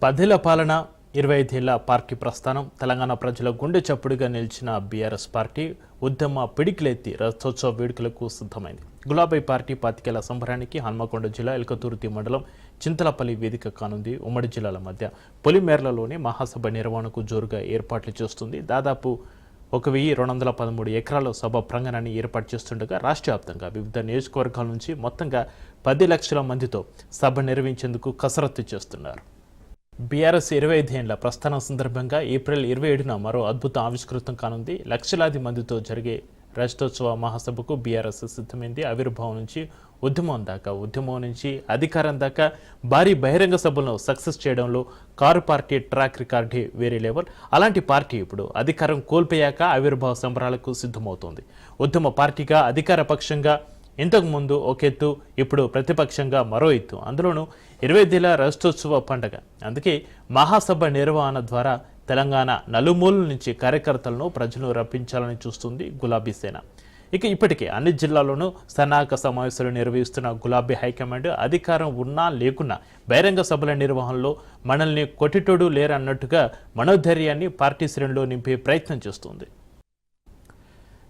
10 పాలన 25 ఏళ్ల పార్టీ ప్రస్థానం తెలంగాణ ప్రజల గుండె చప్పుడుగా నిలిచిన బీఆర్ఎస్ పార్టీ ఉద్యమ పిడికిలెత్తి రథోత్సవ వేడుకలకు సిద్ధమైంది. గులాబీ పార్టీ 25 ఏళ్ల సంబరానికి హన్మకొండ జిల్లా ఎల్కతుర్తి మండలం చింతలపల్లి వేదిక కానుంది. ఉమ్మడి జిల్లాల మధ్య పొలిమేర్లలోని మహాసభ నిర్వహణకు జోరుగా ఏర్పాట్లు చేస్తుంది. దాదాపు 1213 ఎకరాల సభ ప్రాంగణాన్ని ఏర్పాటు చేస్తుండగా రాష్ట్ర వ్యాప్తంగా వివిధ నియోజకవర్గాల నుంచి మొత్తంగా 10 లక్షల మందితో సభ నిర్వహించేందుకు కసరత్తు చేస్తున్నారు. బీఆర్ఎస్ 25 ఏళ్ల ప్రస్థానం సందర్భంగా ఏప్రిల్ 27న మరో అద్భుతం ఆవిష్కృతం కానుంది. లక్షలాది మందితో జరిగే రాష్ట్రోత్సవ మహాసభకు బీఆర్ఎస్ సిద్ధమైంది. ఆవిర్భావం నుంచి ఉద్యమం దాకా, ఉద్యమం నుంచి అధికారం దాకా భారీ బహిరంగ సభలను సక్సెస్ చేయడంలో కారు పార్టీ ట్రాక్ రికార్డే వేరే లెవెల్. అలాంటి పార్టీ ఇప్పుడు అధికారం కోల్పోయాక ఆవిర్భావ సంబరాలకు సిద్ధమవుతోంది. ఉద్యమ పార్టీగా అధికార పక్షంగా ఇంతకుముందు ఒక ఎత్తు, ఇప్పుడు ప్రతిపక్షంగా మరో ఎత్తు, అందులోనూ 25 ఏళ్ల రాష్ట్రోత్సవ పండుగ. అందుకే మహాసభ నిర్వహణ ద్వారా తెలంగాణ నలుమూలల నుంచి కార్యకర్తలను ప్రజలను రప్పించాలని చూస్తుంది గులాబీ సేన. ఇప్పటికే అన్ని జిల్లాల్లోనూ సన్నాహక సమావేశాలు నిర్వహిస్తున్న గులాబీ హైకమాండ్ అధికారం ఉన్నా లేకున్నా బహిరంగ సభల నిర్వహణలో మనల్ని కొట్టిటోడు లేరన్నట్టుగా మనోధైర్యాన్ని పార్టీ శ్రేణిలో నింపే ప్రయత్నం చేస్తుంది.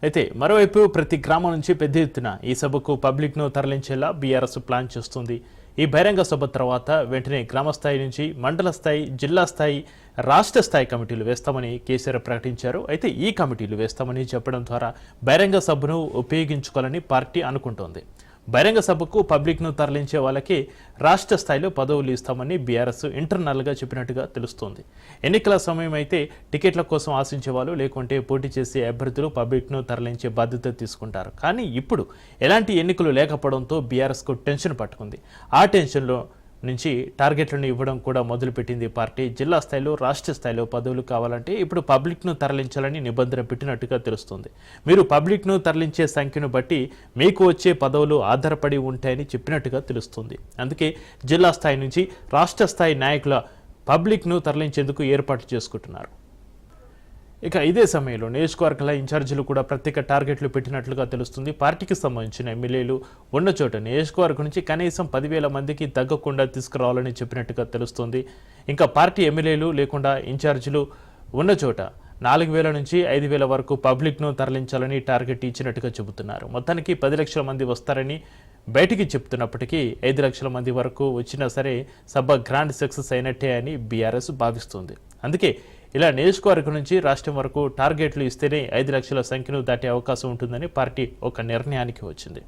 అయితే మరోవైపు ప్రతి గ్రామం నుంచి పెద్ద ఎత్తున ఈ సభకు పబ్లిక్ను తరలించేలా బీఆర్ఎస్ ప్లాన్ చేస్తుంది. ఈ బహిరంగ సభ తర్వాత వెంటనే గ్రామ స్థాయి నుంచి మండల స్థాయి, జిల్లా స్థాయి, రాష్ట్ర స్థాయి కమిటీలు వేస్తామని కేసీఆర్ ప్రకటించారు. అయితే ఈ కమిటీలు వేస్తామని చెప్పడం ద్వారా బహిరంగ సభను ఉపయోగించుకోవాలని పార్టీ అనుకుంటోంది. బహిరంగ సభకు పబ్లిక్ను తరలించే వాళ్ళకి రాష్ట్ర స్థాయిలో పదవులు ఇస్తామని బీఆర్ఎస్ ఇంటర్నల్గా చెప్పినట్టుగా తెలుస్తోంది. ఎన్నికల సమయం అయితే టికెట్ల కోసం ఆశించే వాళ్ళు, లేకుంటే పోటీ చేసే అభ్యర్థులు పబ్లిక్ను తరలించే బాధ్యత తీసుకుంటారు. కానీ ఇప్పుడు ఎలాంటి ఎన్నికలు లేకపోవడంతో బీఆర్ఎస్కు టెన్షన్ పట్టుకుంది. ఆ టెన్షన్లో నుంచి టార్గెట్లను ఇవ్వడం కూడా మొదలుపెట్టింది పార్టీ. జిల్లా స్థాయిలో, రాష్ట్ర స్థాయిలో పదవులు కావాలంటే ఇప్పుడు పబ్లిక్ను తరలించాలని నిబంధన పెట్టినట్టుగా తెలుస్తుంది. మీరు పబ్లిక్ను తరలించే సంఖ్యను బట్టి మీకు వచ్చే పదవులు ఆధారపడి ఉంటాయని చెప్పినట్టుగా తెలుస్తుంది. అందుకే జిల్లా స్థాయి నుంచి రాష్ట్ర స్థాయి నాయకుల పబ్లిక్ను తరలించేందుకు ఏర్పాటు చేసుకుంటున్నారు. ఇదే సమయంలో నియోజకవర్గాల ఇన్ఛార్జీలు కూడా ప్రత్యేక టార్గెట్లు పెట్టినట్లుగా తెలుస్తుంది. పార్టీకి సంబంధించిన ఎమ్మెల్యేలు ఉన్న చోట నియోజకవర్గం నుంచి కనీసం 10,000 మందికి తగ్గకుండా తీసుకురావాలని చెప్పినట్టుగా తెలుస్తుంది. పార్టీ ఎమ్మెల్యేలు లేకుండా ఇన్ఛార్జీలు ఉన్న చోట 4,000 నుంచి 5,000 వరకు పబ్లిక్ను తరలించాలని టార్గెట్ ఇచ్చినట్టుగా చెబుతున్నారు. మొత్తానికి 10 లక్షల మంది వస్తారని బయటికి చెప్తున్నప్పటికీ 5 లక్షల మంది వరకు వచ్చినా సరే సభ గ్రాండ్ సక్సెస్ అయినట్టే అని బీఆర్ఎస్ భావిస్తుంది. అందుకే ఇలా నియోజకవర్గం నుంచి రాష్ట్రం వరకు టార్గెట్లు ఇస్తేనే 5 లక్షల సంఖ్యను దాటే అవకాశం ఉంటుందని పార్టీ ఒక నిర్ణయానికి వచ్చింది.